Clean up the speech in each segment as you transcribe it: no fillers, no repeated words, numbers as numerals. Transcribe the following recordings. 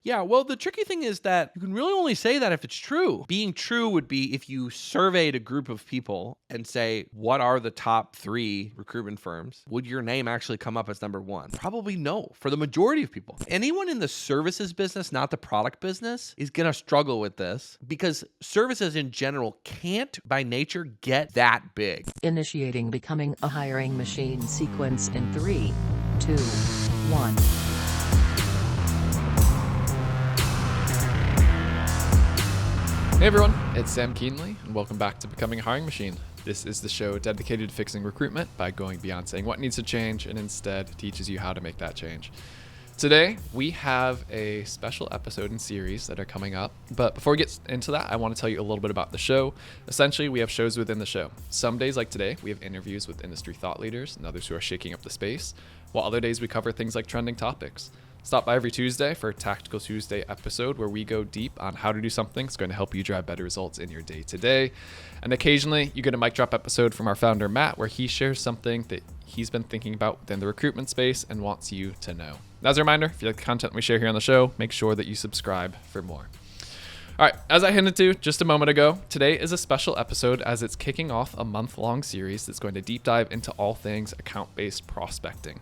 Yeah, well, the tricky thing is that you can really only say that if it's true. Being true would be if you surveyed a group of people and say, what are the top 3 recruitment firms? Would your name actually come up as number 1? Probably no, for the majority of people. Anyone in the services business, not the product business, is going to struggle with this because services in general can't, by nature, get that big. Initiating becoming a hiring machine sequence in 3, 2, 1. Hey everyone, it's Sam Keenley, and welcome back to Becoming a Hiring Machine. This is the show dedicated to fixing recruitment by going beyond saying what needs to change and instead teaches you how to make that change. Today, we have a special episode and series that are coming up, but before we get into that, I want to tell you a little bit about the show. Essentially, we have shows within the show. Some days like today, we have interviews with industry thought leaders and others who are shaking up the space, while other days we cover things like trending topics. Stop by every Tuesday for a Tactical Tuesday episode where we go deep on how to do something that's going to help you drive better results in your day-to-day. And occasionally you get a mic drop episode from our founder, Matt, where he shares something that he's been thinking about within the recruitment space and wants you to know. As a reminder, if you like the content we share here on the show, make sure that you subscribe for more. All right, as I hinted to just a moment ago, today is a special episode as it's kicking off a month-long series that's going to deep dive into all things account-based prospecting.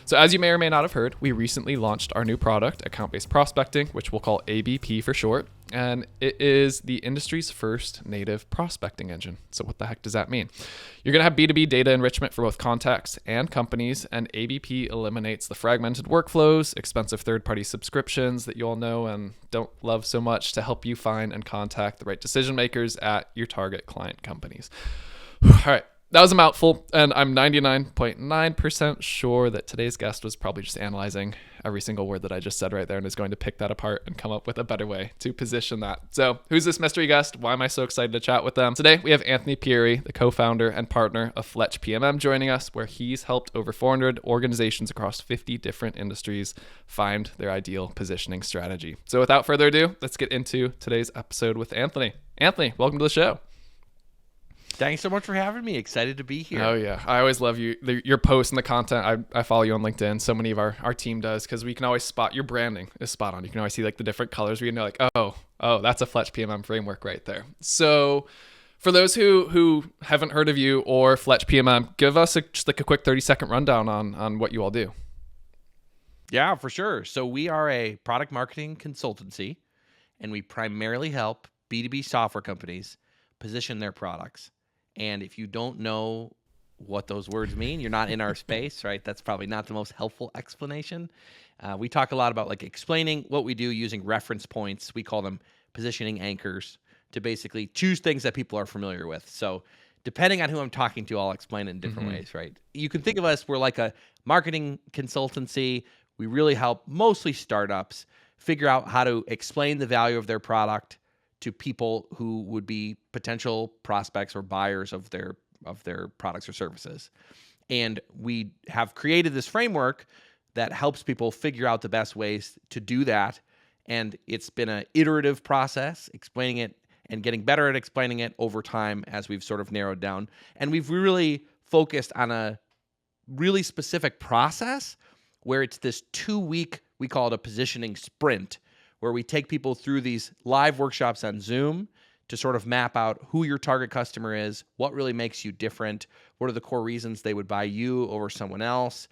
So as you may or may not have heard, we recently launched our new product, Account-Based Prospecting, which we'll call ABP for short, and it is the industry's first native prospecting engine. So what the heck does that mean? You're going to have B2B data enrichment for both contacts and companies, and ABP eliminates the fragmented workflows, expensive third-party subscriptions that you all know and don't love so much to help you find and contact the right decision makers at your target client companies. All right. That was a mouthful, and I'm 99.9% sure that today's guest was probably just analyzing every single word that I just said right there and is going to pick that apart and come up with a better way to position that. So who's this mystery guest? Why am I so excited to chat with them? Today, we have Anthony Pierri, the co-founder and partner of Fletch PMM, joining us, where he's helped over 400 organizations across 50 different industries find their ideal positioning strategy. So without further ado, let's get into today's episode with Anthony. Anthony, welcome to the show. Thanks so much for having me. Excited to be here. Oh, yeah. I always love your posts and the content. I follow you on LinkedIn. So many of our team does because we can always spot your branding is spot on. You can always see like the different colors where you know like, oh, that's a Fletch PMM framework right there. So for those who haven't heard of you or Fletch PMM, give us just like a quick 30-second rundown on what you all do. Yeah, for sure. So we are a product marketing consultancy, and we primarily help B2B software companies position their products. And if you don't know what those words mean, you're not in our space, right? That's probably not the most helpful explanation. We talk a lot about like explaining what we do using reference points. We call them positioning anchors to basically choose things that people are familiar with. So depending on who I'm talking to, I'll explain it in different ways, right? You can think of us, we're like a marketing consultancy. We really help mostly startups figure out how to explain the value of their product to people who would be potential prospects or buyers of their products or services. And we have created this framework that helps people figure out the best ways to do that. And it's been an iterative process, explaining it and getting better at explaining it over time as we've sort of narrowed down. And we've really focused on a really specific process where it's this 2-week, we call it a positioning sprint, where we take people through these live workshops on Zoom to sort of map out who your target customer is, what really makes you different, what are the core reasons they would buy you over someone else,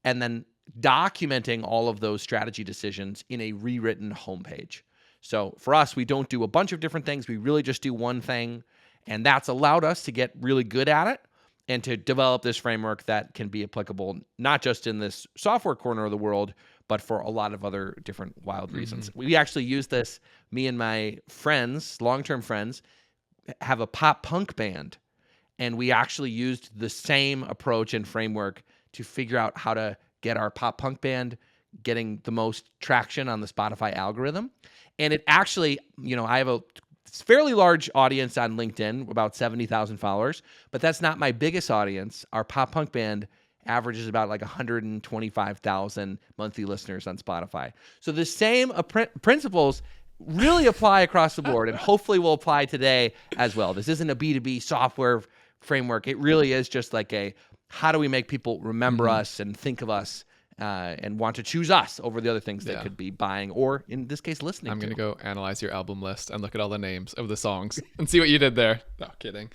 and then documenting all of those strategy decisions in a rewritten homepage. So for us, we don't do a bunch of different things. We really just do one thing, and that's allowed us to get really good at it and to develop this framework that can be applicable not just in this software corner of the world, but for a lot of other different wild reasons. We actually use this, me and my friends, long-term friends, have a pop punk band, and we actually used the same approach and framework to figure out how to get our pop punk band getting the most traction on the Spotify algorithm. And it actually, I have a fairly large audience on LinkedIn, about 70,000 followers, but that's not my biggest audience. Our pop punk band averages about like 125,000 monthly listeners on Spotify. So the same principles really apply across the board, and hopefully will apply today as well. This isn't a B2B software framework. It really is just like how do we make people remember us and think of us and want to choose us over the other things they Yeah. could be buying, or in this case, listening I'm to. going to go analyze your album list and look at all the names of the songs and see what you did there. No, kidding.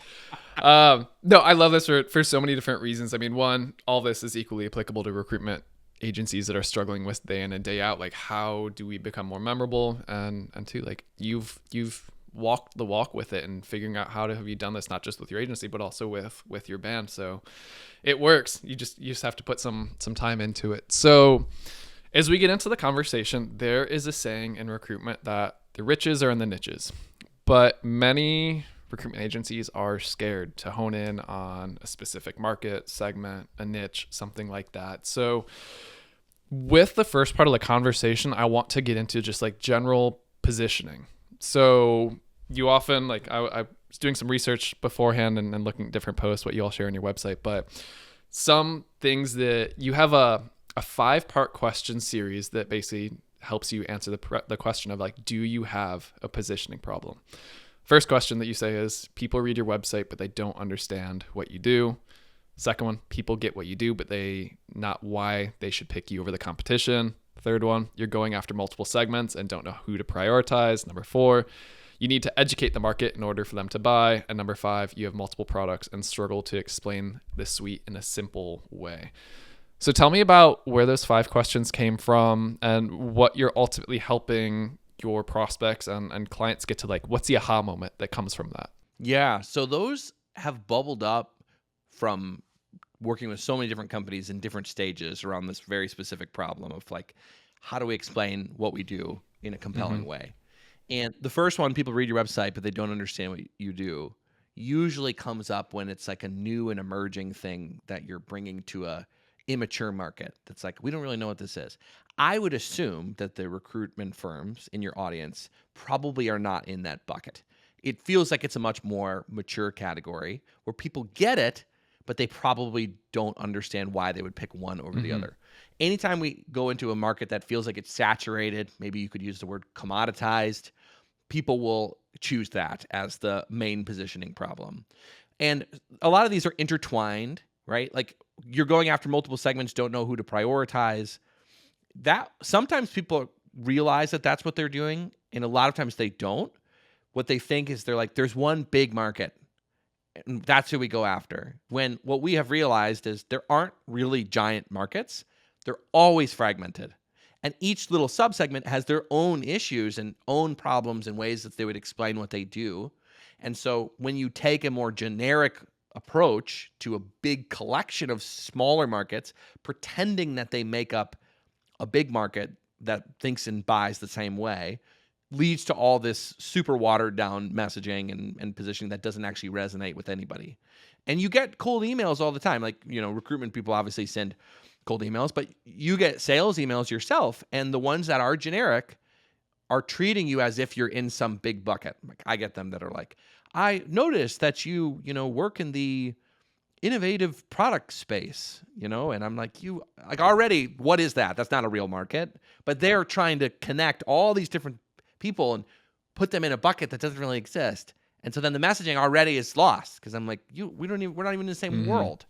No, I love this for so many different reasons. I mean, one, all this is equally applicable to recruitment agencies that are struggling with day in and day out. Like, how do we become more memorable? And two, like you've walked the walk with it and figuring out how to have you done this, not just with your agency, but also with your band. So it works. You just have to put some time into it. So as we get into the conversation, there is a saying in recruitment that the riches are in the niches, but many recruitment agencies are scared to hone in on a specific market segment, a niche, something like that. So with the first part of the conversation, I want to get into just like general positioning. So you often, like I was doing some research beforehand and looking at different posts, what you all share on your website, but some things that you have a 5-part question series that basically helps you answer the question of like, do you have a positioning problem? First question that you say is, people read your website, but they don't understand what you do. Second one, people get what you do, but they not why they should pick you over the competition. Third one, you're going after multiple segments and don't know who to prioritize. Number 4, you need to educate the market in order for them to buy. And number 5, you have multiple products and struggle to explain the suite in a simple way. So tell me about where those 5 questions came from and what you're ultimately helping your prospects and clients get to, like, what's the aha moment that comes from that? Yeah, so those have bubbled up from working with so many different companies in different stages around this very specific problem of like, how do we explain what we do in a compelling way? And the first one, people read your website, but they don't understand what you do, usually comes up when it's like a new and emerging thing that you're bringing to a immature market. That's like, we don't really know what this is. I would assume that the recruitment firms in your audience probably are not in that bucket. It feels like it's a much more mature category where people get it, but they probably don't understand why they would pick one over the other. Anytime we go into a market that feels like it's saturated, maybe you could use the word commoditized, people will choose that as the main positioning problem. And a lot of these are intertwined, right? Like, you're going after multiple segments, don't know who to prioritize. That sometimes people realize that that's what they're doing, and a lot of times they don't. What they think is they're like, there's one big market, and that's who we go after. When what we have realized is there aren't really giant markets. They're always fragmented. And each little subsegment has their own issues and own problems and ways that they would explain what they do. And so when you take a more generic approach to a big collection of smaller markets, pretending that they make up a big market that thinks and buys the same way, leads to all this super watered down messaging and positioning that doesn't actually resonate with anybody. And you get cold emails all the time. Like, recruitment people obviously send cold emails, but you get sales emails yourself. And the ones that are generic are treating you as if you're in some big bucket. Like, I get them that are like, I noticed that you work in the innovative product space, and I'm like, already, what is that? That's not a real market. But they're trying to connect all these different people and put them in a bucket that doesn't really exist. And so then the messaging already is lost because I'm like, we're not even in the same world.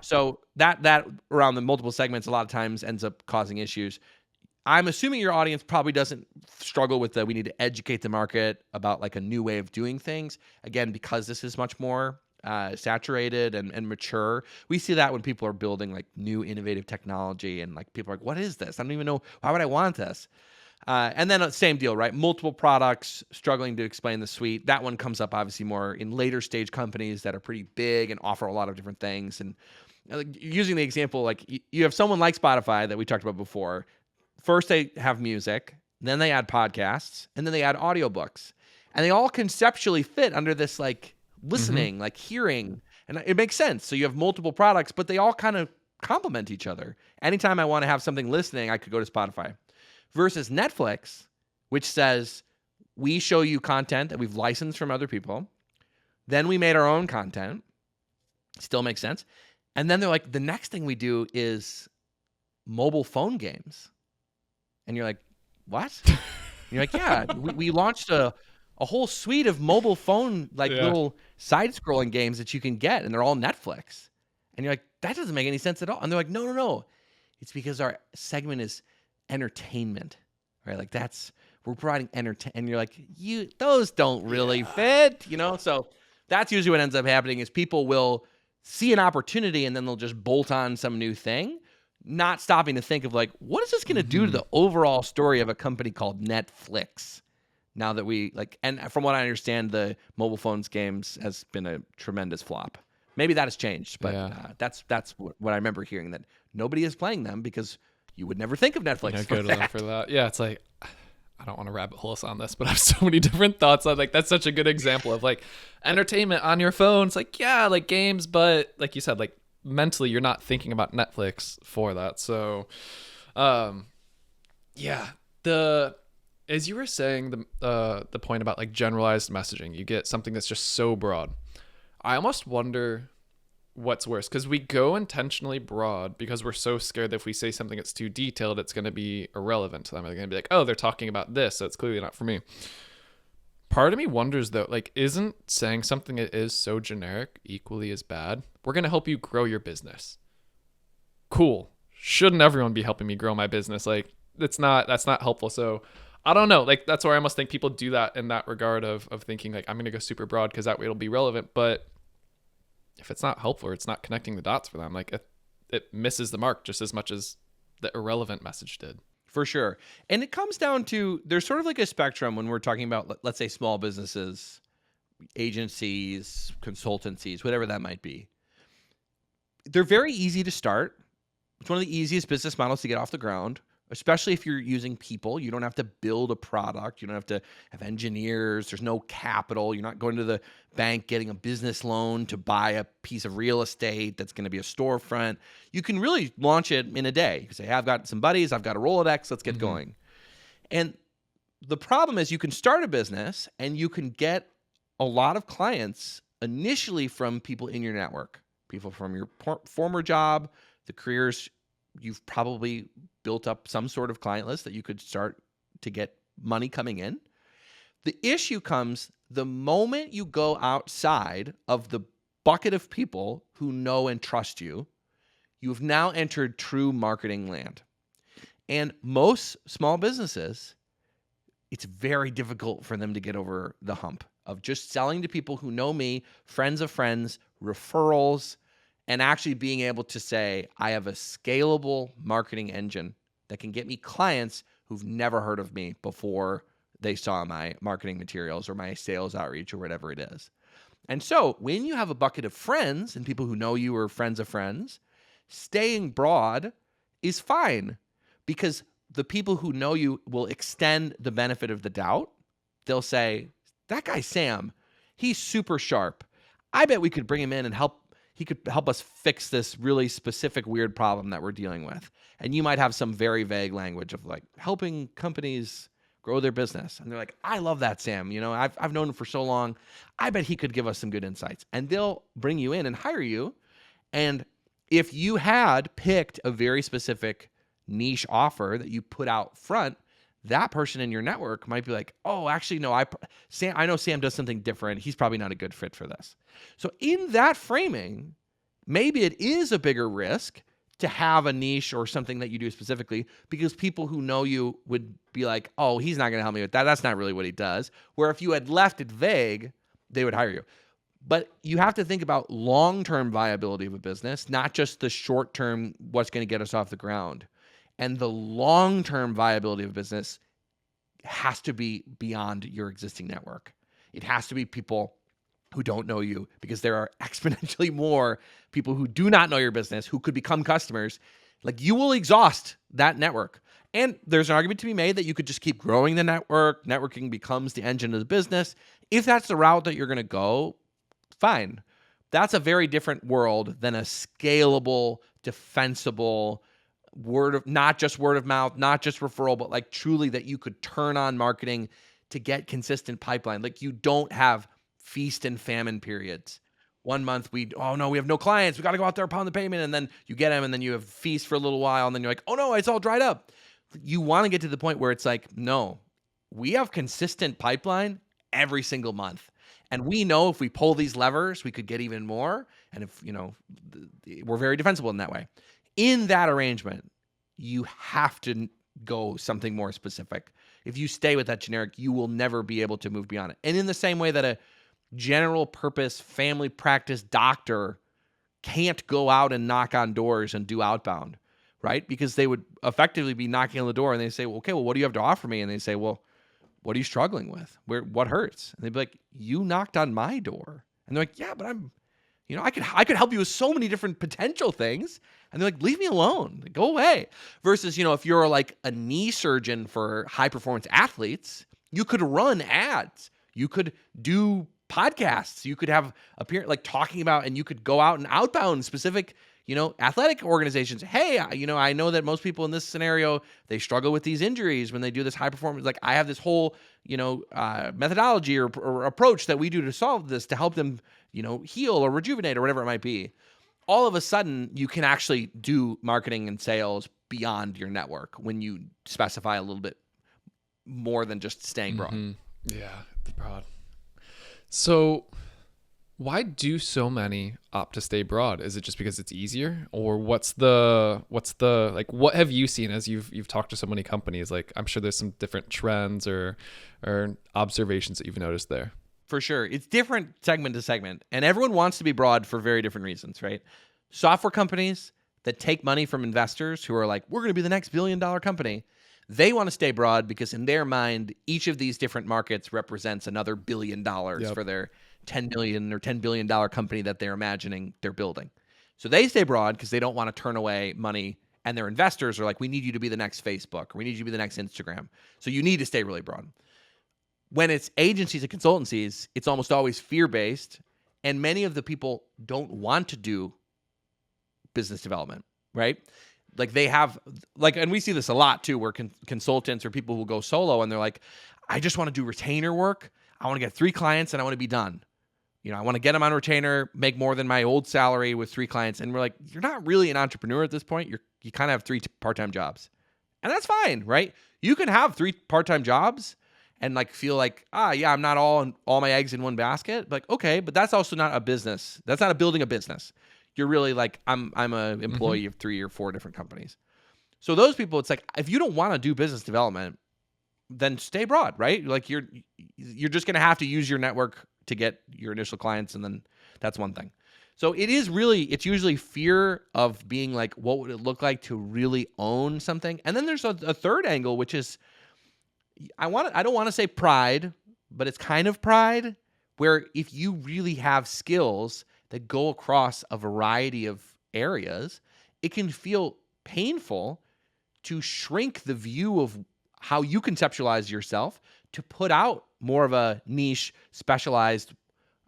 So that around the multiple segments a lot of times ends up causing issues. I'm assuming your audience probably doesn't struggle with we need to educate the market about like a new way of doing things. Again, because this is much more saturated and mature. We see that when people are building like new innovative technology and like people are like, what is this? I don't even know. Why would I want this? And then same deal, right? Multiple products, struggling to explain the suite. That one comes up obviously more in later stage companies that are pretty big and offer a lot of different things. And using the example, like you have someone like Spotify that we talked about before. First they have music, then they add podcasts, and then they add audiobooks. And they all conceptually fit under this like listening, like hearing. And it makes sense. So you have multiple products, but they all kind of complement each other. Anytime I want to have something listening, I could go to Spotify. Versus Netflix, which says we show you content that we've licensed from other people. Then we made our own content. Still makes sense. And then they're like, the next thing we do is mobile phone games. And you're like, what? And you're like, yeah, we launched a whole suite of mobile phone, little side-scrolling games that you can get, and they're all Netflix. And you're like, that doesn't make any sense at all. And they're like, no. It's because our segment is entertainment, right? Like we're providing entertainment, and you're like, those don't really fit, So that's usually what ends up happening is people will see an opportunity and then they'll just bolt on some new thing, not stopping to think of like, what is this going to do to the overall story of a company called Netflix? Now that and from what I understand, the mobile phones games has been a tremendous flop. Maybe that has changed, but that's what I remember hearing, that nobody is playing them because you would never think of Netflix go to them for that. Yeah, it's like, I don't want to rabbit hole us on this, but I have so many different thoughts on, like, that's such a good example of like entertainment on your phone. It's like, yeah, like games, but like you said, like mentally you're not thinking about Netflix for that. So yeah, as you were saying, the point about like generalized messaging, you get something that's just so broad. I almost wonder what's worse, because we go intentionally broad because we're so scared that if we say something that's too detailed, it's going to be irrelevant to them. They're going to be like, oh, they're talking about this, so it's clearly not for me. Part of me wonders though, like, isn't saying something that is so generic equally as bad? We're going to help you grow your business. Cool. Shouldn't everyone be helping me grow my business? Like, that's not helpful. So I don't know. Like, that's where I almost think people do that in that regard of thinking like, I'm going to go super broad because that way it'll be relevant. But if it's not helpful or it's not connecting the dots for them, like it misses the mark just as much as the irrelevant message did. For sure. And it comes down to, there's sort of like a spectrum when we're talking about, let's say, small businesses, agencies, consultancies, whatever that might be. They're very easy to start. It's one of the easiest business models to get off the ground, especially if you're using people. You don't have to build a product. You don't have to have engineers. There's no capital. You're not going to the bank getting a business loan to buy a piece of real estate that's going to be a storefront. You can really launch it in a day. You can say, hey, I've got some buddies. I've got a Rolodex. Let's get going. And the problem is you can start a business and you can get a lot of clients initially from people in your network, people from your former job, the careers you've probably built up some sort of client list that you could start to get money coming in. The issue comes the moment you go outside of the bucket of people who know and trust you. You've now entered true marketing land. And most small businesses, it's very difficult for them to get over the hump of just selling to people who know me, friends of friends, referrals, and actually being able to say, I have a scalable marketing engine that can get me clients who've never heard of me before they saw my marketing materials or my sales outreach or whatever it is. And so when you have a bucket of friends and people who know you or friends of friends, staying broad is fine because the people who know you will extend the benefit of the doubt. They'll say, that guy Sam, he's super sharp. I bet we could bring him in and he could help us fix this really specific weird problem that we're dealing with. And you might have some very vague language of like helping companies grow their business. And they're like, I love that, Sam. I've known him for so long. I bet he could give us some good insights. And they'll bring you in and hire you. And if you had picked a very specific niche offer that you put out front, that person in your network might be like, oh, actually, no, I know Sam does something different. He's probably not a good fit for this. So in that framing, maybe it is a bigger risk to have a niche or something that you do specifically because people who know you would be like, oh, he's not going to help me with that. That's not really what he does. Where if you had left it vague, they would hire you. But you have to think about long-term viability of a business, not just the short-term, what's going to get us off the ground. And the long-term viability of a business has to be beyond your existing network. It has to be people who don't know you because there are exponentially more people who do not know your business who could become customers. Like you will exhaust that network. And there's an argument to be made that you could just keep growing the network. Networking becomes the engine of the business. If that's the route that you're going to go, fine. That's a very different world than a scalable, defensible, not just word of mouth, not just referral, but like truly that you could turn on marketing to get consistent pipeline. Like you don't have feast and famine periods. 1 month we have no clients. We got to go out there pound the pavement. And then you get them and then you have feast for a little while. And then you're like, oh no, it's all dried up. You want to get to the point where it's like, no, we have consistent pipeline every single month. And we know if we pull these levers, we could get even more. And if, we're very defensible in that way. In that arrangement, you have to go something more specific. If you stay with that generic, you will never be able to move beyond it. And in the same way that a general purpose family practice doctor can't go out and knock on doors and do outbound, right? Because they would effectively be knocking on the door and they say, well, okay, well, what do you have to offer me? And they say, well, what are you struggling with? What hurts? And they'd be like, you knocked on my door. And they're like, yeah, but I could help you with so many different potential things. And they're like, leave me alone. Like, go away. Versus, if you're like a knee surgeon for high performance athletes, you could run ads. You could do podcasts. You could have like talking about, and you could go out and outbound specific, athletic organizations. Hey, I know that most people in this scenario, they struggle with these injuries when they do this high performance. Like I have this whole, methodology or approach that we do to solve this to help them, heal or rejuvenate or whatever it might be. All of a sudden, you can actually do marketing and sales beyond your network when you specify a little bit more than just staying broad. Yeah, the broad. So why do so many opt to stay broad? Is it just because it's easier, or what's the like, what have you seen as you've talked to so many companies? Like, I'm sure there's some different trends or observations that you've noticed there. For sure. It's different segment to segment, and everyone wants to be broad for very different reasons, right? Software companies that take money from investors who are like, we're going to be the next billion-dollar company. They want to stay broad because in their mind, each of these different markets represents another $1 billion for their $10 million or $10 billion company that they're imagining they're building. So they stay broad because they don't want to turn away money, and their investors are like, we need you to be the next Facebook, or we need you to be the next Instagram. So you need to stay really broad. When it's agencies and consultancies, it's almost always fear-based, and many of the people don't want to do business development, right? Like they have, and we see this a lot too, where consultants or people who go solo and they're like, I just want to do retainer work. I want to get 3 clients and I want to be done. I want to get them on retainer, make more than my old salary with 3 clients. And we're like, you're not really an entrepreneur at this point. You kind of have 3 part-time jobs, and that's fine, right? You can have 3 part-time jobs and like feel like, I'm not all my eggs in one basket. Like, okay, but that's also not a business. That's not building a business. You're really like, I'm an employee of 3 or 4 different companies. So those people, it's like, if you don't want to do business development, then stay broad, right? Like you're just going to have to use your network to get your initial clients, and then that's one thing. So it's usually fear of being like, what would it look like to really own something? And then there's a third angle, which is, I don't want to say pride, but it's kind of pride, where if you really have skills that go across a variety of areas, it can feel painful to shrink the view of how you conceptualize yourself to put out more of a niche, specialized,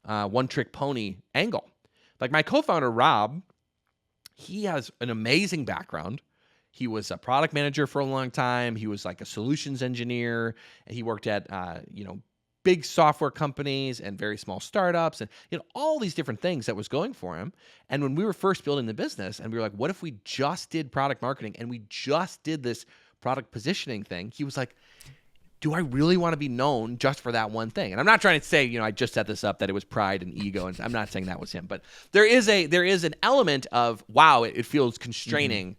one-trick pony angle. Like my co-founder, Rob, he has an amazing background. He was a product manager for a long time. He was like a solutions engineer, and he worked at, big software companies and very small startups and, all these different things that was going for him. And when we were first building the business and we were like, what if we just did product marketing and we just did this product positioning thing? He was like, do I really want to be known just for that one thing? And I'm not trying to say, I just set this up that it was pride and ego, and I'm not saying that was him, but there is an element of, wow, it feels constraining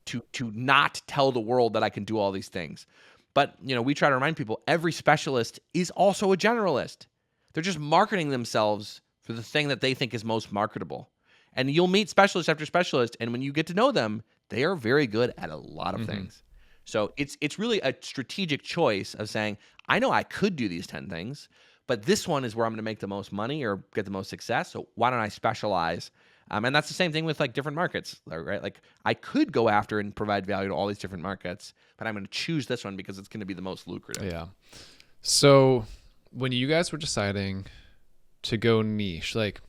to not tell the world that I can do all these things. But, we try to remind people every specialist is also a generalist. They're just marketing themselves for the thing that they think is most marketable. And you'll meet specialist after specialist, and when you get to know them, they are very good at a lot of things. So it's really a strategic choice of saying, I know I could do these 10 things, but this one is where I'm going to make the most money or get the most success. So why don't I specialize? And that's the same thing with like different markets, right? Like I could go after and provide value to all these different markets, but I'm going to choose this one because it's going to be the most lucrative. Yeah. So when you guys were deciding to go niche, like,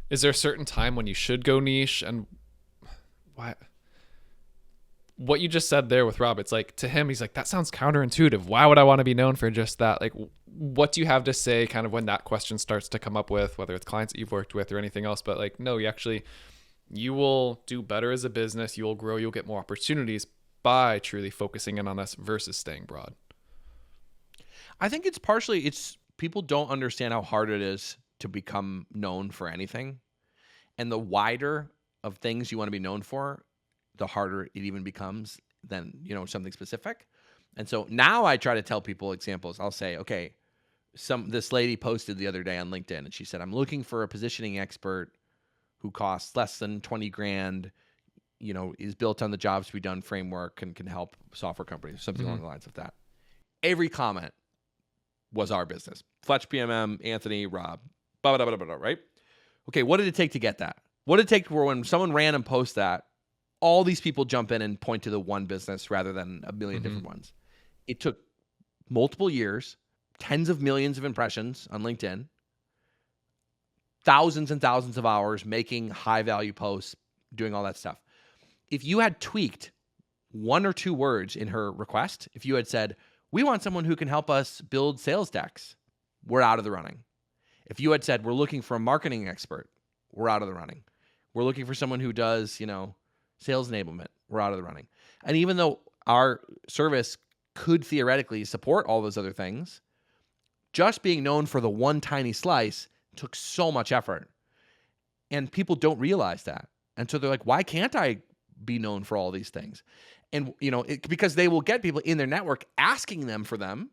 is there a certain time when you should go niche, and why? What you just said there with Rob, it's like, to him, he's like, that sounds counterintuitive. Why would I want to be known for just that? Like, what do you have to say kind of when that question starts to come up with, whether it's clients that you've worked with or anything else? But like, no, you will do better as a business. You will grow. You'll get more opportunities by truly focusing in on this versus staying broad. I think it's people don't understand how hard it is to become known for anything. And the wider of things you want to be known for, the harder it even becomes. than, something specific. And so now I try to tell people examples. I'll say, okay, this lady posted the other day on LinkedIn, and she said, I'm looking for a positioning expert who costs less than 20 grand, is built on the jobs to be done framework and can help software companies, something along the lines of that. Every comment was our business. Fletch PMM, Anthony, Rob, blah, blah, blah, blah, blah, right? Okay, what did it take to get that? What did it take for when someone random posts that, all these people jump in and point to the one business rather than a million different ones? It took multiple years, tens of millions of impressions on LinkedIn, thousands and thousands of hours making high-value posts, doing all that stuff. If you had tweaked one or two words in her request, if you had said, we want someone who can help us build sales decks, we're out of the running. If you had said, we're looking for a marketing expert, we're out of the running. We're looking for someone who does, sales enablement, we're out of the running. And even though our service could theoretically support all those other things, just being known for the one tiny slice took so much effort. And people don't realize that. And so they're like, why can't I be known for all these things? And, because they will get people in their network asking them for them.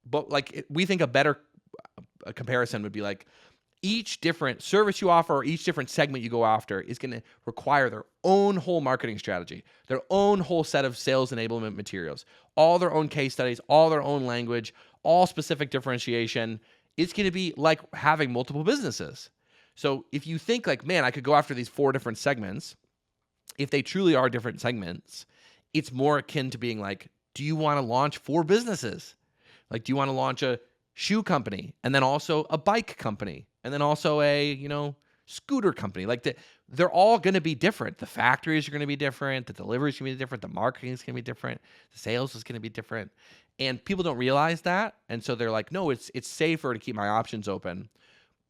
But we think a better comparison would be like, each different service you offer or each different segment you go after is going to require their own whole marketing strategy, their own whole set of sales enablement materials, all their own case studies, all their own language, all specific differentiation. It's going to be like having multiple businesses. So if you think like, man, I could go after these 4 different segments, if they truly are different segments, it's more akin to being like, do you want to launch 4 businesses? Like, do you want to launch a shoe company and then also a bike company and then also a, scooter company? They're all going to be different. The factories are going to be different. The deliveries are going to be different. The marketing is going to be different. The sales is going to be different. And people don't realize that. And so they're like, no, it's safer to keep my options open.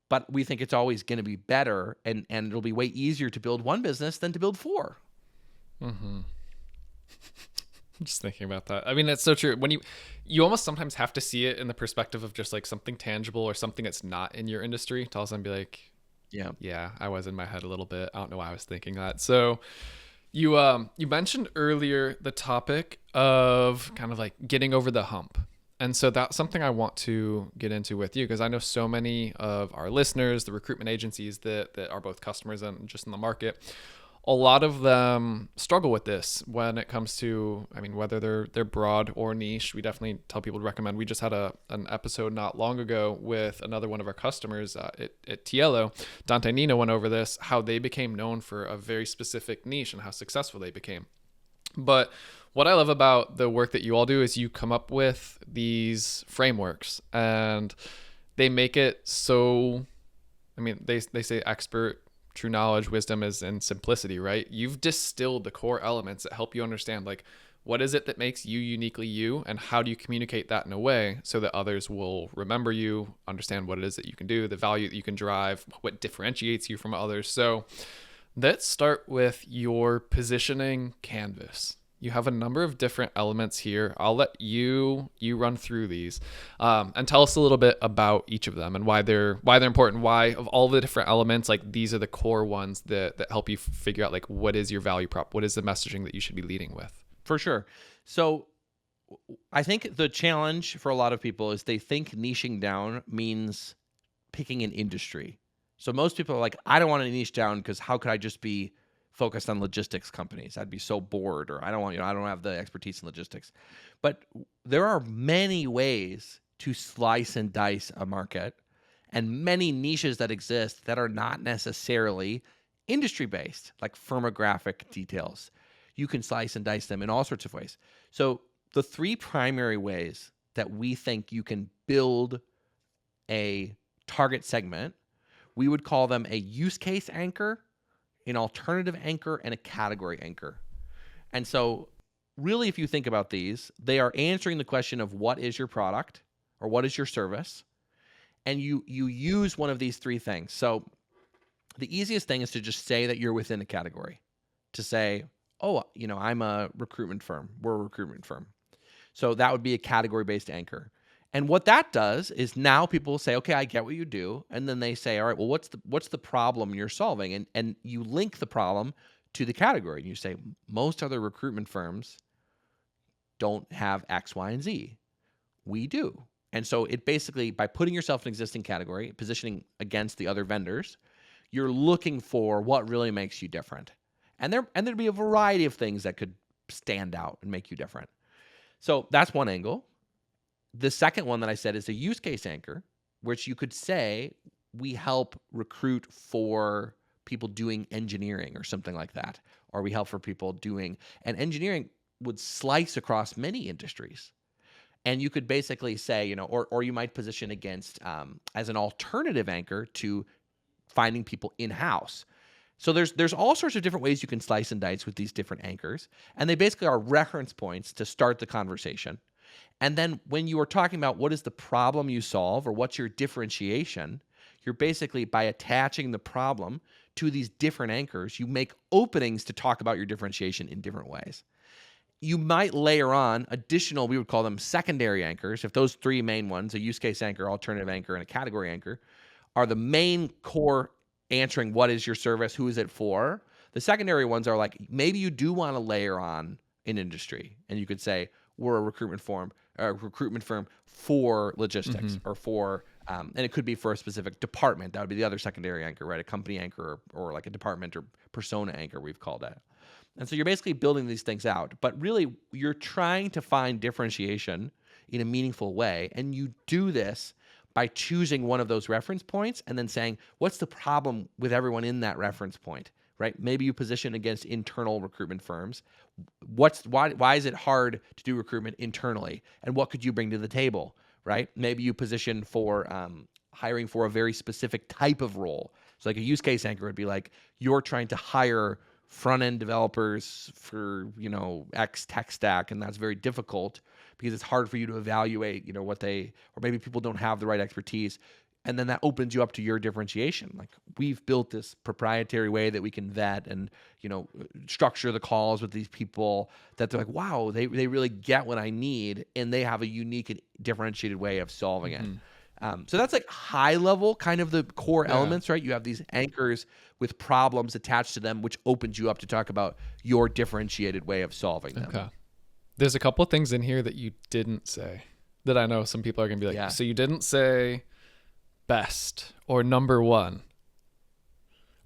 But we think it's always going to be better and it'll be way easier to build one business than to build 4. I'm just thinking about that. I mean, that's so true. When you almost sometimes have to see it in the perspective of just like something tangible or something that's not in your industry to also be like, yeah, I was in my head a little bit. I don't know why I was thinking that. So you mentioned earlier the topic of kind of like getting over the hump. And so that's something I want to get into with you, because I know so many of our listeners, the recruitment agencies that are both customers and just in the market, a lot of them struggle with this when it comes to, whether they're broad or niche. We definitely tell people to recommend. We just had an episode not long ago with another one of our customers at Tiello. Dante Nino went over this, how they became known for a very specific niche and how successful they became. But what I love about the work that you all do is you come up with these frameworks and they make it so, they say expert, true knowledge, wisdom is in simplicity, right? You've distilled the core elements that help you understand, like, what is it that makes you uniquely you, and how do you communicate that in a way so that others will remember you, understand what it is that you can do, the value that you can drive, what differentiates you from others. So let's start with your positioning canvas. You have a number of different elements here. I'll let you run through these and tell us a little bit about each of them and why they're important. Why, of all the different elements, like these are the core ones that help you figure out like what is your value prop, what is the messaging that you should be leading with. For sure. So I think the challenge for a lot of people is they think niching down means picking an industry. So most people are like, I don't want to niche down because how could I just be focused on logistics companies? I'd be so bored, or I don't have the expertise in logistics. But there are many ways to slice and dice a market, and many niches that exist that are not necessarily industry based, like firmographic details. You can slice and dice them in all sorts of ways. So the 3 primary ways that we think you can build a target segment, we would call them a use case anchor, an alternative anchor, and a category anchor. And so really, if you think about these, they are answering the question of what is your product or what is your service, and you use one of these 3 things. So the easiest thing is to just say that you're within a category, to say, oh, I'm a recruitment firm. We're a recruitment firm. So that would be a category-based anchor. And what that does is now people say, okay, I get what you do. And then they say, all right, well, what's the problem you're solving? And you link the problem to the category. And you say, most other recruitment firms don't have X, Y, and Z. We do. And so it basically, by putting yourself in an existing category, positioning against the other vendors, you're looking for what really makes you different. And there'd be a variety of things that could stand out and make you different. So that's one angle. The second one that I said is a use case anchor, which you could say we help recruit for people doing engineering or something like that, or we help for people doing, and engineering would slice across many industries. And you could basically say, or you might position against as an alternative anchor to finding people in-house. So there's all sorts of different ways you can slice and dice with these different anchors, and they basically are reference points to start the conversation. And then when you are talking about what is the problem you solve or what's your differentiation, you're basically, by attaching the problem to these different anchors, you make openings to talk about your differentiation in different ways. You might layer on additional, we would call them secondary anchors. If those three main ones, a use case anchor, alternative anchor, and a category anchor, are the main core answering what is your service, who is it for, the secondary ones are like, maybe you do want to layer on an industry. And you could say, we're a recruitment firm for logistics or for, and it could be for a specific department. That would be the other secondary anchor, right? A company anchor or like a department or persona anchor, we've called it. And so you're basically building these things out, but really you're trying to find differentiation in a meaningful way. And you do this by choosing one of those reference points and then saying, what's the problem with everyone in that reference point, right? Maybe you position against internal recruitment firms. Why is it hard to do recruitment internally? And what could you bring to the table, right? Maybe you position for hiring for a very specific type of role. So like a use case anchor would be like, you're trying to hire front-end developers for, X tech stack, and that's very difficult because it's hard for you to evaluate, what they, or maybe people don't have the right expertise. And then that opens you up to your differentiation. Like, we've built this proprietary way that we can vet and, structure the calls with these people that they're like, wow, they really get what I need, and they have a unique and differentiated way of solving it. So that's like high level, kind of the core elements, right? You have these anchors with problems attached to them, which opens you up to talk about your differentiated way of solving them. Okay. There's a couple of things in here that you didn't say that I know some people are going to be like, so you didn't say best or number one.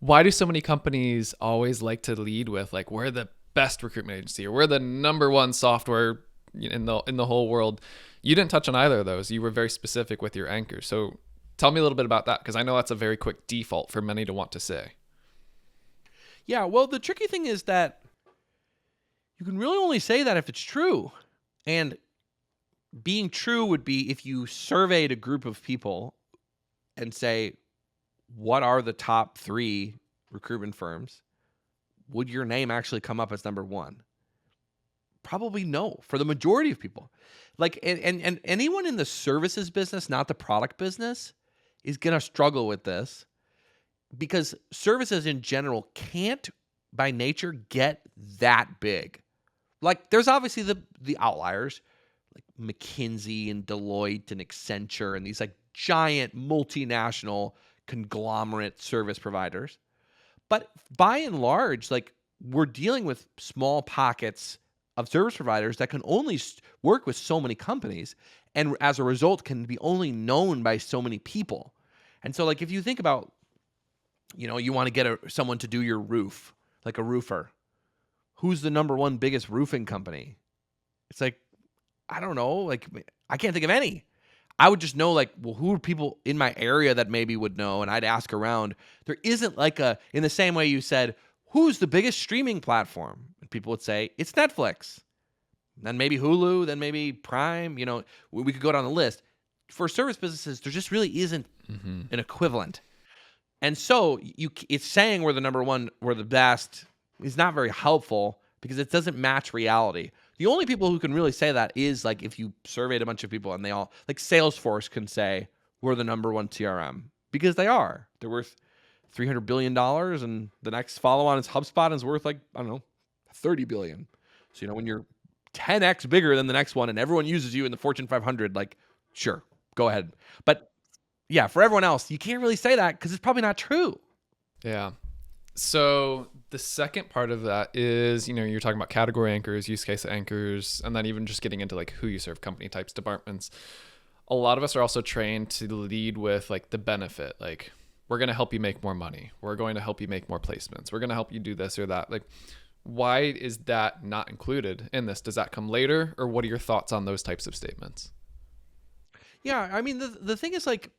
Why do so many companies always like to lead with like, we're the best recruitment agency or we're the number one software in the whole world? You didn't touch on either of those. You were very specific with your anchors. So tell me a little bit about that, because I know that's a very quick default for many to want to say. Yeah, well, the tricky thing is that you can really only say that if it's true. And being true would be if you surveyed a group of people and say, what are the top 3 recruitment firms? Would your name actually come up as number one? Probably no, for the majority of people. Like, and anyone in the services business, not the product business, is going to struggle with this, because services in general can't by nature get that big. Like, there's obviously the outliers, like McKinsey and Deloitte and Accenture and these like giant multinational conglomerate service providers. But by and large, like, we're dealing with small pockets of service providers that can only work with so many companies, and as a result can be only known by so many people. And so, like, if you think about, you want to get someone to do your roof, like a roofer, who's the number one biggest roofing company? It's like, I don't know, like, I can't think of any. I would just know, like, well, who are people in my area that maybe would know, and I'd ask around. There isn't like in the same way you said, who's the biggest streaming platform? And people would say, it's Netflix. Then maybe Hulu, then maybe Prime. We could go down the list. For service businesses, there just really isn't an equivalent. And so it's saying we're the number one, we're the best, is not very helpful because it doesn't match reality. The only people who can really say that is like if you surveyed a bunch of people and they all, like Salesforce can say we're the number one CRM, because they are. They're worth $300 billion, and the next follow-on is HubSpot, and is worth like, I don't know, $30 billion. So, when you're 10x bigger than the next one and everyone uses you in the Fortune 500, like, sure, go ahead. But yeah, for everyone else, you can't really say that because it's probably not true. Yeah. So the second part of that is, you're talking about category anchors, use case anchors, and then even just getting into like who you serve, company types, departments. A lot of us are also trained to lead with like the benefit, like we're going to help you make more money. We're going to help you make more placements. We're going to help you do this or that. Like, why is that not included in this? Does that come later, or what are your thoughts on those types of statements? Yeah, I mean the thing is like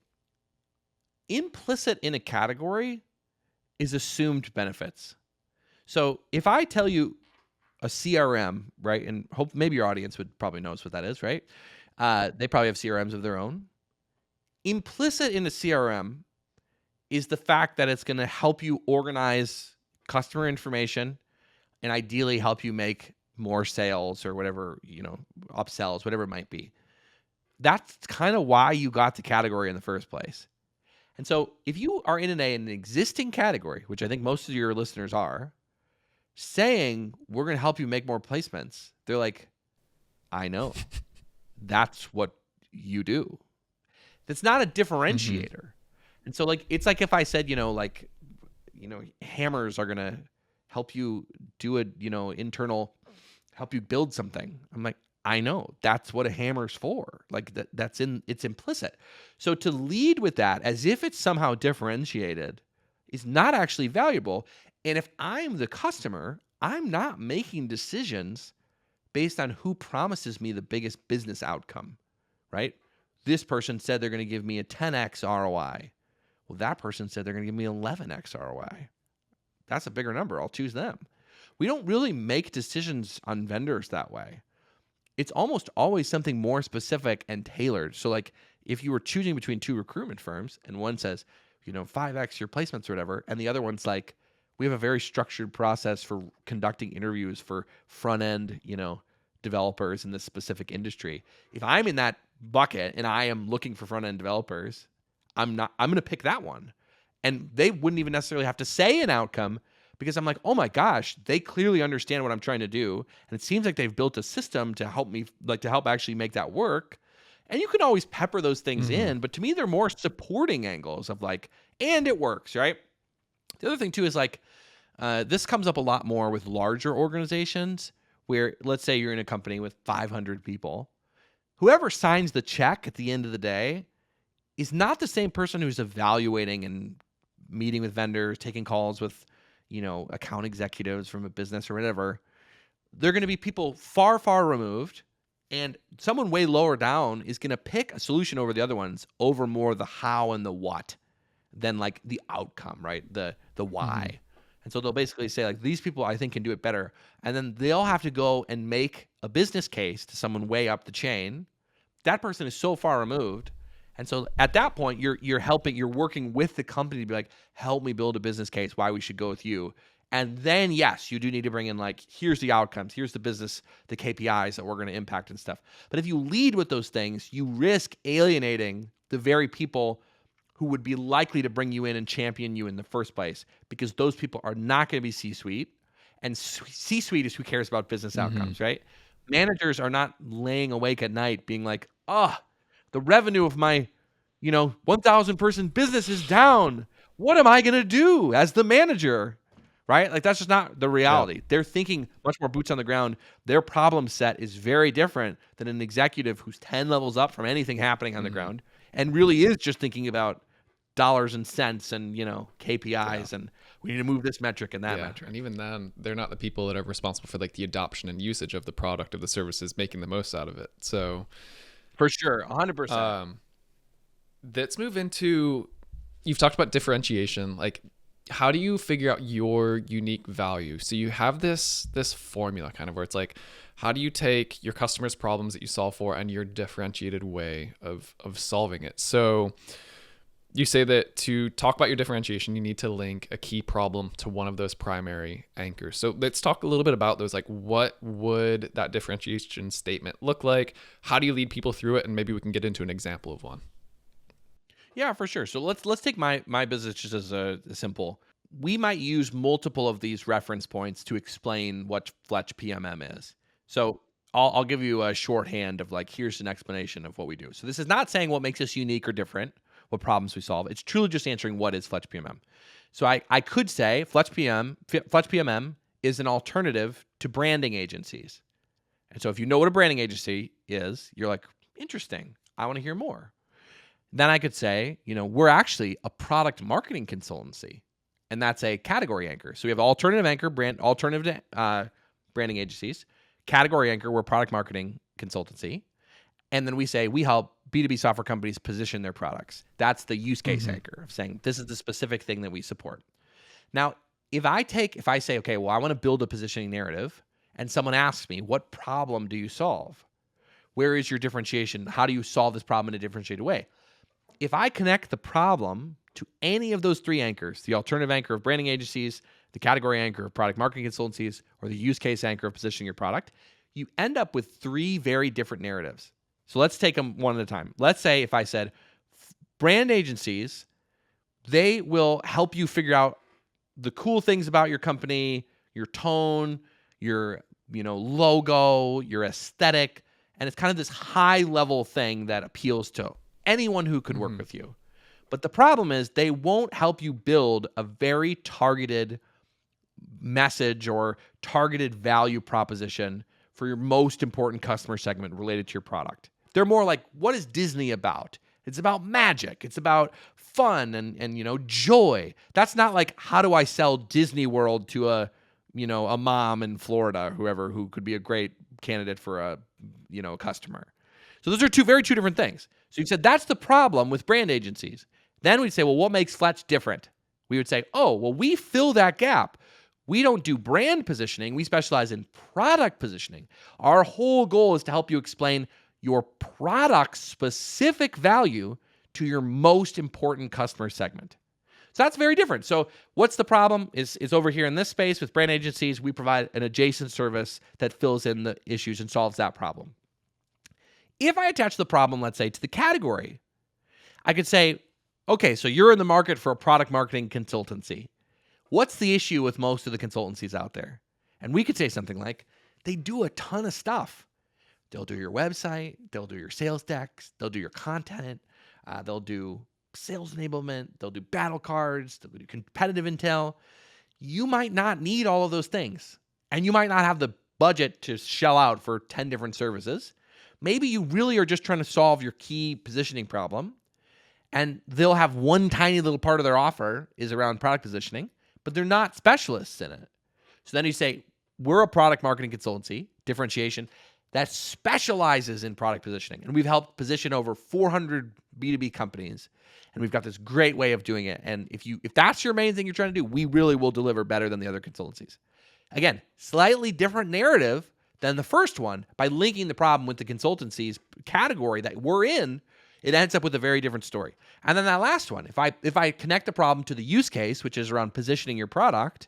implicit in a category is assumed benefits. So if I tell you a CRM, right, and hope maybe your audience would probably knows what that is, right? They probably have CRMs of their own. Implicit in a CRM is the fact that it's going to help you organize customer information and ideally help you make more sales or whatever, upsells, whatever it might be. That's kind of why you got the category in the first place. And so if you are in an existing category, which I think most of your listeners are, saying we're going to help you make more placements, they're like, I know. That's what you do. That's not a differentiator. And so like it's like if I said, hammers are going to help you do internal help you build something. I'm like, I know. That's what a hammer's for. Like it's implicit. So to lead with that as if it's somehow differentiated is not actually valuable. And if I'm the customer, I'm not making decisions based on who promises me the biggest business outcome, right? This person said they're going to give me a 10x ROI. Well, that person said they're going to give me 11x ROI. That's a bigger number. I'll choose them. We don't really make decisions on vendors that way. It's almost always something more specific and tailored. So like if you were choosing between two recruitment firms and one says, 5x your placements or whatever, and the other one's like, we have a very structured process for conducting interviews for front-end, developers in this specific industry. If I'm in that bucket and I am looking for front-end developers, I'm going to pick that one. And they wouldn't even necessarily have to say an outcome because I'm like, oh my gosh, they clearly understand what I'm trying to do. And it seems like they've built a system to help me, to help actually make that work. And you can always pepper those things in, but to me, they're more supporting angles of like, and it works, right? The other thing too is like, this comes up a lot more with larger organizations where let's say you're in a company with 500 people. Whoever signs the check at the end of the day is not the same person who's evaluating and meeting with vendors, taking calls with, account executives from a business or whatever. They're going to be people far, far removed, and someone way lower down is going to pick a solution over the other ones over more the how and the what than like the outcome, right? The why. And so they'll basically say like, these people I think can do it better. And then they'll have to go and make a business case to someone way up the chain. That person is so far removed. And so at that point, you're working with the company to be like, help me build a business case why we should go with you. And then, yes, you do need to bring in like, here's the outcomes, here's the business, the KPIs that we're going to impact and stuff. But if you lead with those things, you risk alienating the very people who would be likely to bring you in and champion you in the first place, because those people are not going to be C-suite. And C-suite is who cares about business outcomes, right? Managers are not laying awake at night being like, the revenue of my, 1,000 person business is down. What am I going to do as the manager? Right? Like that's just not the reality. They're thinking much more boots on the ground. Their problem set is very different than an executive who's 10 levels up from anything happening on the ground and really is just thinking about dollars and cents and, KPIs and we need to move this metric and that metric. And even then, they're not the people that are responsible for like the adoption and usage of the product, of the services, making the most out of it. So for sure, 100%. Let's move into, you've talked about differentiation. Like, how do you figure out your unique value? So you have this formula kind of where it's like, how do you take your customers' problems that you solve for and your differentiated way of solving it? So you say that to talk about your differentiation, you need to link a key problem to one of those primary anchors. So let's talk a little bit about those. Like, what would that differentiation statement look like? How do you lead people through it? And maybe we can get into an example of one. Yeah, for sure. So let's take my business just as a simple. We might use multiple of these reference points to explain what Fletch PMM is. So I'll give you a shorthand of like, here's an explanation of what we do. So this is not saying what makes us unique or different, what problems we solve. It's truly just answering what is Fletch PMM. So I could say Fletch PMM is an alternative to branding agencies. And so if you know what a branding agency is, you're like, interesting. I want to hear more. Then I could say, we're actually a product marketing consultancy, and that's a category anchor. So we have alternative anchor alternative branding agencies, category anchor, we're product marketing consultancy, and then we say we help B2B software companies position their products. That's the use case anchor of saying this is the specific thing that we support. Now, if I say, okay, well, I want to build a positioning narrative, and someone asks me, what problem do you solve? Where is your differentiation? How do you solve this problem in a differentiated way? If I connect the problem to any of those three anchors, the alternative anchor of branding agencies, the category anchor of product marketing consultancies, or the use case anchor of positioning your product, you end up with three very different narratives. So let's take them one at a time. Let's say if I said brand agencies, they will help you figure out the cool things about your company, your tone, your logo, your aesthetic, and it's kind of this high level thing that appeals to anyone who could work with you. But the problem is they won't help you build a very targeted message or targeted value proposition for your most important customer segment related to your product. They're more like, what is Disney about? It's about magic. It's about fun and joy. That's not like, how do I sell Disney World to a mom in Florida, who could be a great candidate for a customer. So those are two different things. So you said that's the problem with brand agencies. Then we'd say, well, what makes Fletch different? We would say, oh, well, we fill that gap. We don't do brand positioning. We specialize in product positioning. Our whole goal is to help you explain your product's specific value to your most important customer segment. So that's very different. So what's the problem is over here in this space with brand agencies, we provide an adjacent service that fills in the issues and solves that problem. If I attach the problem, let's say, to the category, I could say, okay, so you're in the market for a product marketing consultancy. What's the issue with most of the consultancies out there? And we could say something like, they do a ton of stuff. They'll do your website, they'll do your sales decks, they'll do your content, they'll do sales enablement, they'll do battle cards, they'll do competitive intel. You might not need all of those things, and you might not have the budget to shell out for 10 different services. Maybe you really are just trying to solve your key positioning problem, and they'll have one tiny little part of their offer is around product positioning, but they're not specialists in it. So then you say, we're a product marketing consultancy, differentiation, that specializes in product positioning. And we've helped position over 400 B2B companies, and we've got this great way of doing it. And if that's your main thing you're trying to do, we really will deliver better than the other consultancies. Again, slightly different narrative than the first one. By linking the problem with the consultancies category that we're in, it ends up with a very different story. And then that last one, if I connect the problem to the use case, which is around positioning your product,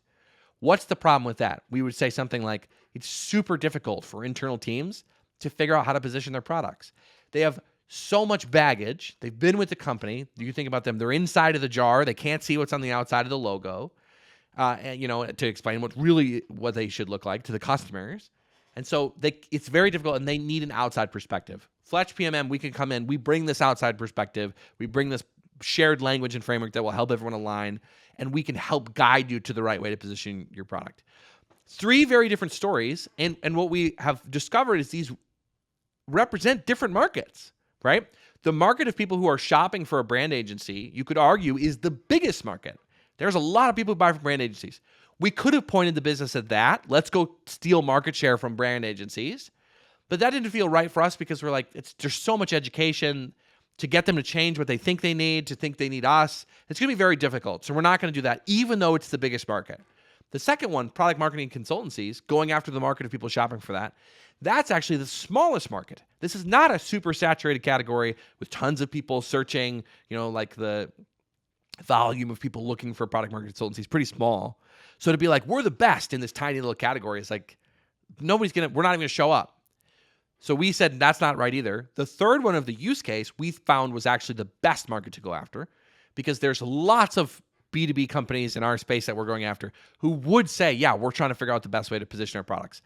what's the problem with that? We would say something like, it's super difficult for internal teams to figure out how to position their products. They have so much baggage. They've been with the company. You think about them. They're inside of the jar. They can't see what's on the outside of the logo, to explain what they should look like to the customers. And so it's very difficult, and they need an outside perspective. Fletch PMM, we can come in. We bring this outside perspective. We bring this shared language and framework that will help everyone align, and we can help guide you to the right way to position your product. Three very different stories, and what we have discovered is these represent different markets, right? The market of people who are shopping for a brand agency, you could argue, is the biggest market. There's a lot of people who buy from brand agencies. We could have pointed the business at that. Let's go steal market share from brand agencies. But that didn't feel right for us because we're like, there's so much education to get them to change what they think they need, to think they need us. It's going to be very difficult. So we're not going to do that, even though it's the biggest market. The second one, product marketing consultancies, going after the market of people shopping for that, that's actually the smallest market. This is not a super saturated category with tons of people searching, like the volume of people looking for product marketing consultancy is pretty small. So to be like, we're the best in this tiny little category, is like, we're not even going to show up. So we said that's not right either. The third one of the use case we found was actually the best market to go after, because there's lots of B2B companies in our space that we're going after who would say, yeah, we're trying to figure out the best way to position our products.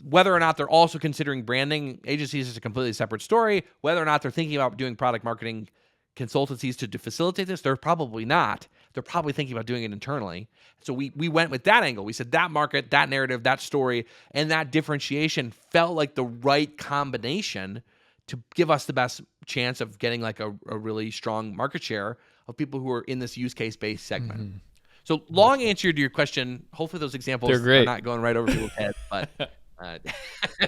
Whether or not they're also considering branding agencies is a completely separate story. Whether or not they're thinking about doing product marketing consultancies to facilitate this, they're probably not. they're probably thinking about doing it internally. So we went with that angle. We said that market, that narrative, that story, and that differentiation felt like the right combination to give us the best chance of getting like a really strong market share of people who are in this use case based segment. So long answer to your question. Hopefully those examples They're great. are not going right over people's heads, but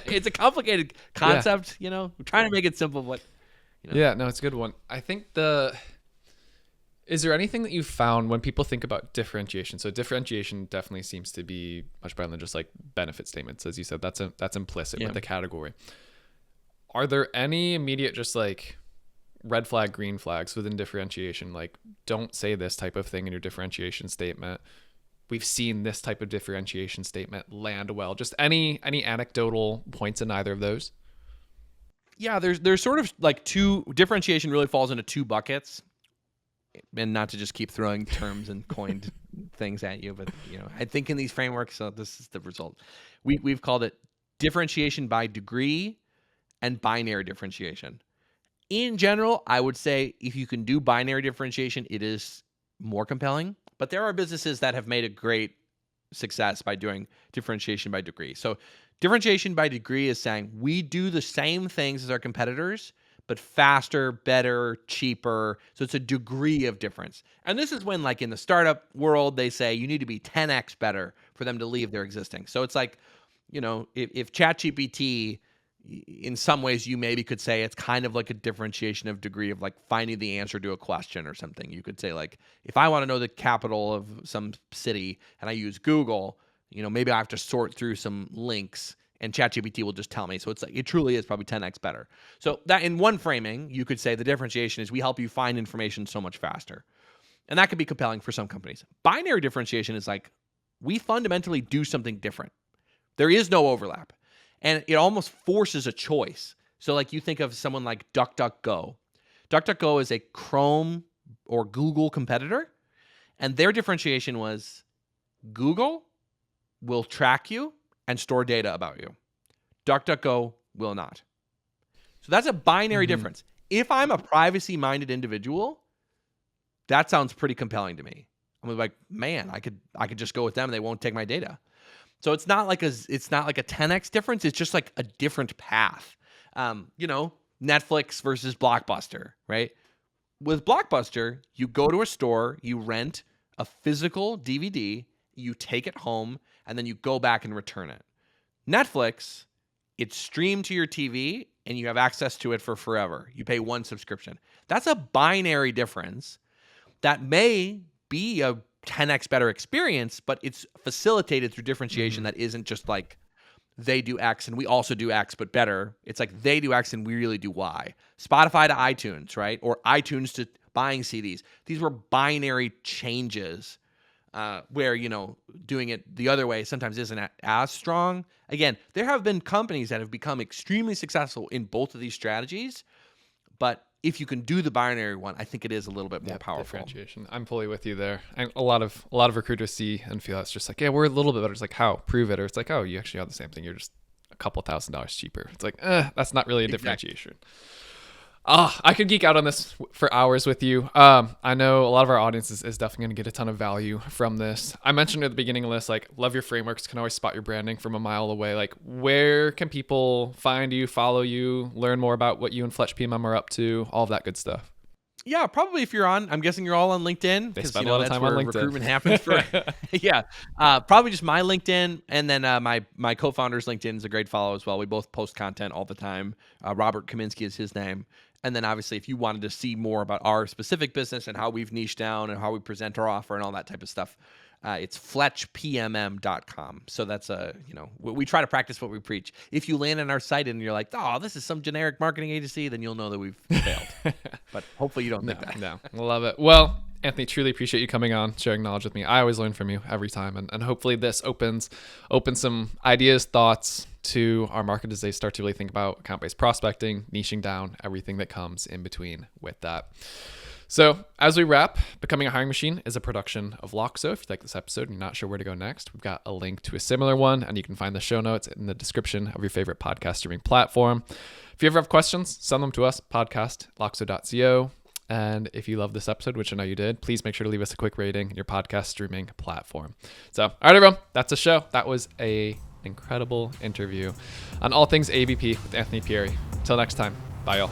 it's a complicated concept. We're trying to make it simple. But Yeah, no, it's a good one. I think is there anything that you found when people think about differentiation? So differentiation definitely seems to be much better than just like benefit statements, as you said. That's implicit with the category. Are there any immediate just like red flag, green flags within differentiation? Like, don't say this type of thing in your differentiation statement. We've seen this type of differentiation statement land well. Just any anecdotal points in either of those? Yeah, there's sort of like differentiation really falls into two buckets. And not to just keep throwing terms and coined things at you, but I think in these frameworks, so this is the result. We've called it differentiation by degree and binary differentiation. In general, I would say if you can do binary differentiation, it is more compelling. But there are businesses that have made a great success by doing differentiation by degree. So differentiation by degree is saying we do the same things as our competitors, but faster, better, cheaper. So it's a degree of difference. And this is when, like in the startup world, they say you need to be 10x better for them to leave their existing. So it's like, if ChatGPT, in some ways, you maybe could say it's kind of like a differentiation of degree of like finding the answer to a question or something. You could say like, if I want to know the capital of some city and I use Google, maybe I have to sort through some links and ChatGPT will just tell me. So it's like, it truly is probably 10x better. So that in one framing, you could say the differentiation is we help you find information so much faster. And that could be compelling for some companies. Binary differentiation is like, we fundamentally do something different. There is no overlap. And it almost forces a choice. So like you think of someone like DuckDuckGo. DuckDuckGo is a Chrome or Google competitor. And their differentiation was Google will track you and store data about you. DuckDuckGo will not. So that's a binary difference. If I'm a privacy-minded individual, that sounds pretty compelling to me. I'm like, man, I could just go with them and they won't take my data. So it's not like a 10x difference. It's just like a different path. Netflix versus Blockbuster, right? With Blockbuster, you go to a store, you rent a physical DVD, you take it home, and then you go back and return it. Netflix, it's streamed to your TV, and you have access to it for forever. You pay one subscription. That's a binary difference that may be a 10x better experience, but it's facilitated through differentiation that isn't just like they do X and we also do X, but better. It's like they do X and we really do Y. Spotify to iTunes, right? Or iTunes to buying CDs. These were binary changes where, doing it the other way sometimes isn't as strong. Again, there have been companies that have become extremely successful in both of these strategies, but if you can do the binary one, I think it is a little bit more powerful. Differentiation. I'm fully with you there. And a lot of recruiters see and feel it's just like, yeah, we're a little bit better. It's like, how? Prove it. Or it's like, oh, you actually have the same thing. You're just a couple $1,000s cheaper. It's like, that's not really a differentiation. I could geek out on this for hours with you. I know a lot of our audience is definitely going to get a ton of value from this. I mentioned at the beginning of this, like, love your frameworks, can always spot your branding from a mile away. Like, where can people find you, follow you, learn more about what you and Fletch PMM are up to, all of that good stuff? Yeah, probably if you're I'm guessing you're all on LinkedIn. They spend a lot of time on LinkedIn. Recruitment happens for, yeah. Probably just my LinkedIn, and then my co-founder's LinkedIn is a great follow as well. We both post content all the time. Robert Kaminsky is his name. And then obviously, if you wanted to see more about our specific business and how we've niched down and how we present our offer and all that type of stuff, it's fletchpmm.com. So that's we try to practice what we preach. If you land on our site and you're like, oh, this is some generic marketing agency, then you'll know that we've failed. But hopefully you don't think that. No, love it. Well, Anthony, truly appreciate you coming on, sharing knowledge with me. I always learn from you every time. And hopefully this opens some ideas, thoughts to our market as they start to really think about account-based prospecting, niching down, everything that comes in between with that. So as we wrap, Becoming a Hiring Machine is a production of Loxo. If you like this episode and you're not sure where to go next, we've got a link to a similar one, and you can find the show notes in the description of your favorite podcast streaming platform. If you ever have questions, send them to us, podcast@loxo.co. And if you love this episode, which I know you did, please make sure to leave us a quick rating in your podcast streaming platform. So, all right, everyone, that's the show. That was a incredible interview on all things ABP with Anthony Pierri. Until next time, bye, y'all.